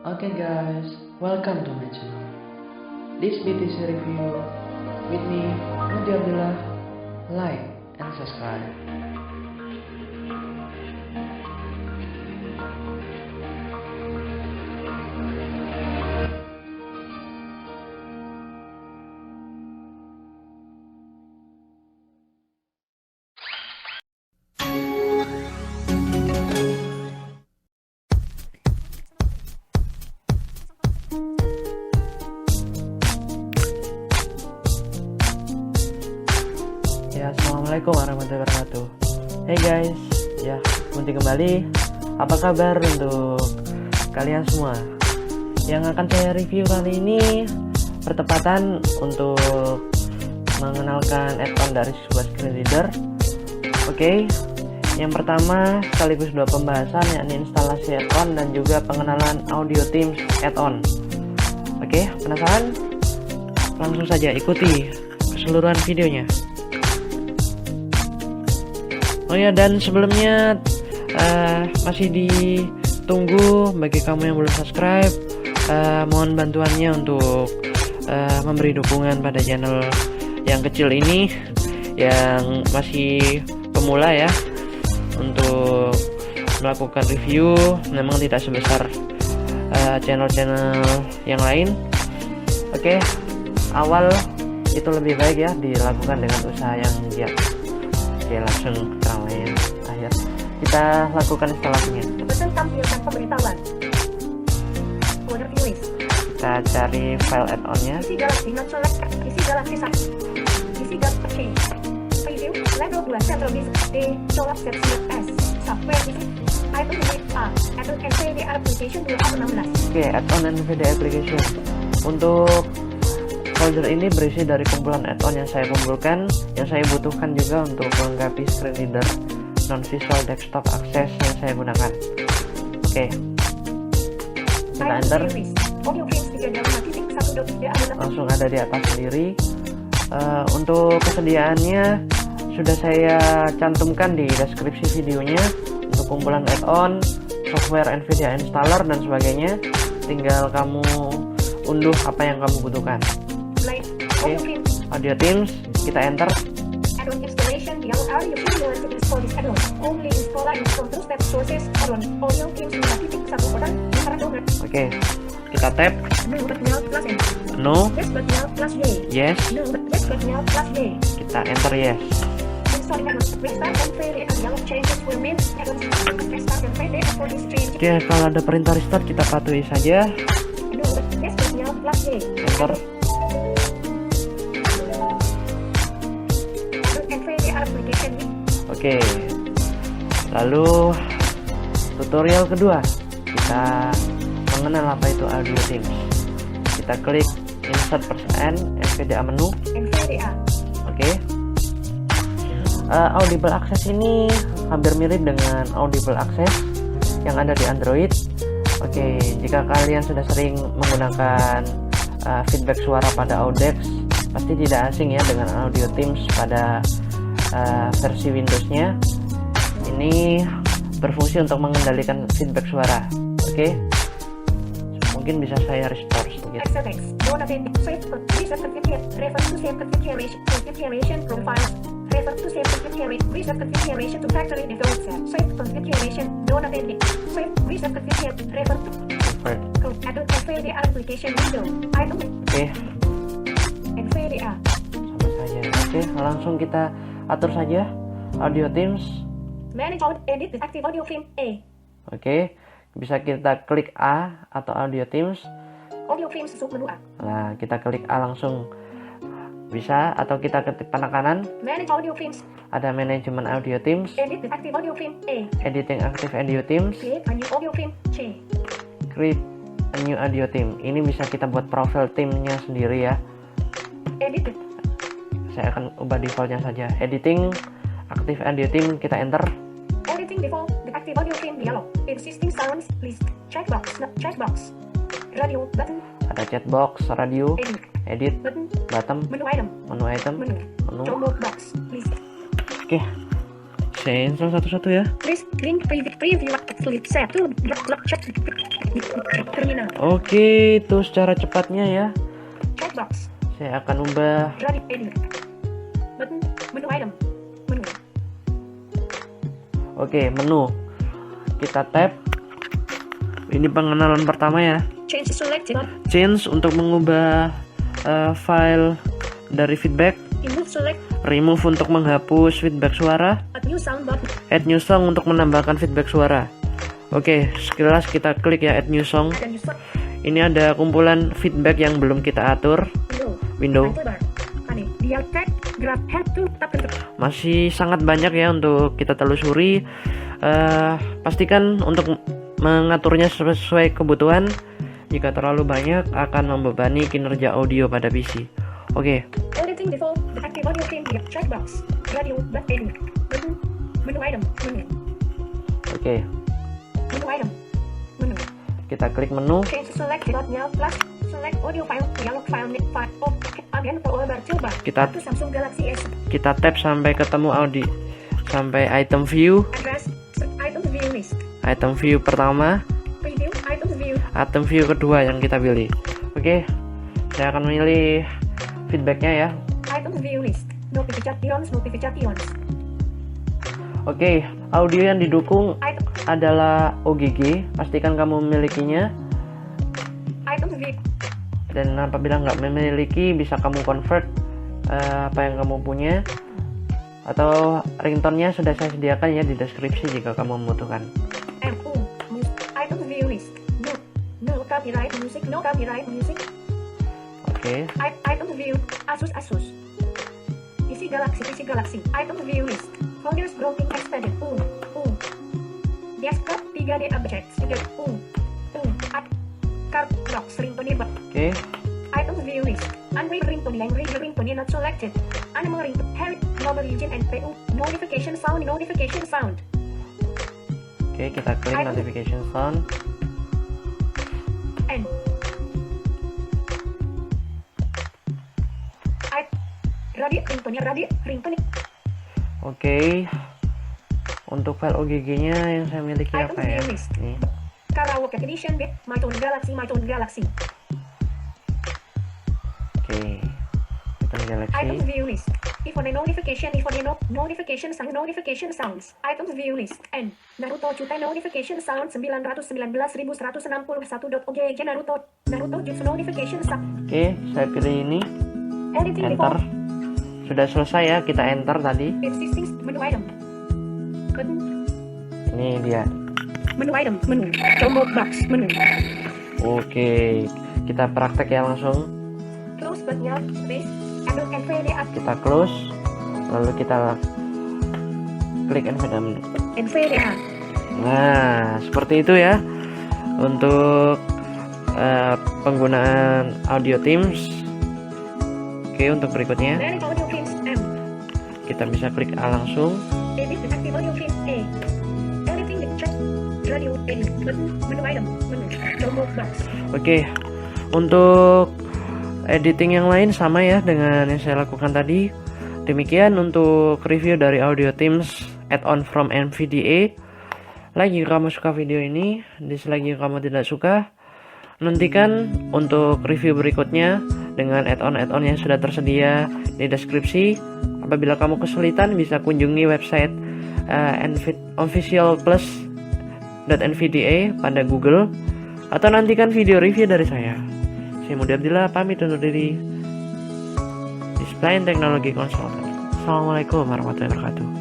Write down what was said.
Okay guys, welcome to my channel. This BTC review with me, Mudi Abdullah. Like and subscribe. Ya, assalamualaikum warahmatullahi wabarakatuh. Hey guys, ya Mudi kembali. Apa kabar untuk kalian semua? Yang akan saya review kali ini bertepatan untuk mengenalkan add-on dari sebuah screen reader. Oke, yang pertama sekaligus dua pembahasan, yakni instalasi add-on dan juga pengenalan Audio Themes add-on. Oke, penasaran? Langsung saja ikuti keseluruhan videonya. Oh ya, dan sebelumnya masih ditunggu bagi kamu yang belum subscribe, mohon bantuannya untuk memberi dukungan pada channel yang kecil ini, yang masih pemula ya, untuk melakukan review. Memang tidak sebesar channel-channel yang lain. Oke, awal itu lebih baik ya dilakukan dengan usaha yang giat. Oke, langsung ke yang akhir. Kita lakukan instalasinya. Button tampilkan pemberitahuan. Folder list. Kita cari file add-onnya. Isi Galaxy not select. Isi Galaxy 1. Isi Galaxy. Preview. Level 2 Central Disk. D. Colab Section S. Software isi. Item unit A. Add-on NVIDIA Application 2016. Oke, add-on NVIDIA Application. Untuk folder ini berisi dari kumpulan add-on yang saya kumpulkan, yang saya butuhkan juga untuk melengkapi screen reader non-visual desktop access yang saya gunakan. Oke, kita enter. Langsung ada di atas sendiri. Untuk kesediaannya sudah saya cantumkan di deskripsi videonya untuk kumpulan add-on, software NVIDIA installer dan sebagainya. Tinggal kamu unduh apa yang kamu butuhkan. Oke, Audio Themes, kita enter. Add-on installation. Are you familiar to install this add-on? Only install and install two-step process. Add-on Audio Themes 2.1 orang. Oke, kita tap. No button plus N. No. Yes button plus Y. Yes. No yes button plus Y. Kita enter yes. Installing add-on. Restart and failure and yellow changes were made. Add-on restart and failure for this change. Oke, kalau ada perintah restart kita patuhi saja. No yes button plus Y. Enter. Oke, lalu tutorial kedua, kita mengenal apa itu Audio Themes. Kita klik insert persen NVDA menu. NVDA. Oke. Audible Access ini hampir mirip dengan Audible Access yang ada di Android. Oke, jika kalian sudah sering menggunakan feedback suara pada Audex, pasti tidak asing ya dengan Audio Themes pada versi Windows-nya. Ini berfungsi untuk mengendalikan feedback suara. Oke, mungkin bisa saya restore sedikit. Oke, sama saja. Oke, langsung kita atur saja Audio Themes. Manage out edit active audio theme A. Oke, bisa kita klik A atau Audio Themes. Audio themes submenu A. Nah, kita klik A langsung bisa, atau kita ketik panah kanan. Manage audio themes. Ada manajemen Audio Themes. Edit active audio theme A. Editing active audio themes. Create a new audio theme C. Create a new audio theme. Ini bisa kita buat profil theme-nya sendiri ya. Edit. Saya akan ubah defaultnya saja. Editing active audio theme, kita enter. Editing default, the active audio theme dialog. Existing sounds list. Checkbox, checkbox. Radio button. Ada chatbox, radio, edit, button, bottom, menu item, menu, download box, list. Oke, saya install satu-satu ya. List, link, preview, flip set, check. Terminal. Oke, itu secara cepatnya ya. Checkbox. Saya akan ubah. Radio edit. Button. Menu item. Menu. Oke, menu. Kita tap. Ini pengenalan pertama ya. Change selected. Change untuk mengubah file dari feedback. Remove select. Remove untuk menghapus feedback suara. Add new sound button. Add new song untuk menambahkan feedback suara. Oke, sekilas kita klik ya add new song. Add new song. Ini ada kumpulan feedback yang belum kita atur. Window. Title bar. Ane. Dial tag. Grab head to tap into. Masih sangat banyak ya untuk kita telusuri. Pastikan untuk mengaturnya sesuai kebutuhan. Jika terlalu banyak akan membebani kinerja audio pada PC. Oke. Editing default. The active audio theme. Checkbox. Radio. Button. Button. Menu item. Menu. Oke. Menu item. Menu. Kita klik menu. Change selected. Now plus. Select audio file. Dialog file. File. Again toolbar toolbar. Kita Satu Samsung Galaxy S. Kita tap sampai ketemu audio. Sampai item view. Address. Item view list. Item view pertama. Preview. Item view. Item view kedua yang kita pilih. Oke. Saya akan memilih feedbacknya ya. Item view list. Notifications. Notifications. Oke, audio yang didukung Item. adalah OGG. Pastikan kamu memilikinya. Item view. Dan apabila nggak memiliki, bisa kamu convert apa yang kamu punya. Atau ringtone-nya sudah saya sediakan ya di deskripsi jika kamu membutuhkan. MU. Item view list. No. No copyright music. No copyright music. Oke. Item view. Asus. Asus. PC Galaxy. PC Galaxy. Item view list. Folders grouping expanded. Desktop 3D objects. 3D. Card box ringtone bar. Oke. Item view list. Unread ringtone. Language ringtone not selected. Animal ringtone. Herit. Global region and PU. Notification sound. Notification sound. Oke, kita klik Item. notification sound. N. Radio ringtone. Radio ringtone. Oke. Untuk file OGG-nya yang saya miliki Item apa ya? view list. Nih. Karaoke edition bit. My Tone Galaxy. My Tone Galaxy. Oke. Item Galaxy. Item view list. If on a notification. If on a notification sound. Notification sounds. Item view list. N. Naruto Jutsu notification sound 919.161.OGG Naruto. Naruto Jutsu notification sound. Oke, saya pilih ini. Editing Enter. default. Sudah selesai ya, kita enter tadi. Existing menu item. Button. Ini dia. Menu item. Menu. Combo box. Menu. Oke, kita praktek ya langsung. Close buttonnya. Space. Add NVDA. Kita close, lalu kita klik NVDA. NVDA. Nah, seperti itu ya untuk penggunaan audio Teams. Oke, untuk berikutnya Direct audio themes. M. kita bisa klik A langsung. Edit the active audio theme. A. Editing the track. Radio edit. Button. Menu item. Menu. Combo box. Oke, untuk editing yang lain sama ya dengan yang saya lakukan tadi. Demikian untuk review dari audio Teams add-on from NVDA. Like jika kamu suka video ini, dislike jika kamu tidak suka. Nantikan untuk review berikutnya dengan add-on yang sudah tersedia di deskripsi. Apabila kamu kesulitan, bisa kunjungi website officialplus.nvda pada Google, atau nantikan video review dari saya. Saya Mudi Abdillah pamit undur diri. Display Teknologi Consultant. Assalamualaikum warahmatullahi wabarakatuh.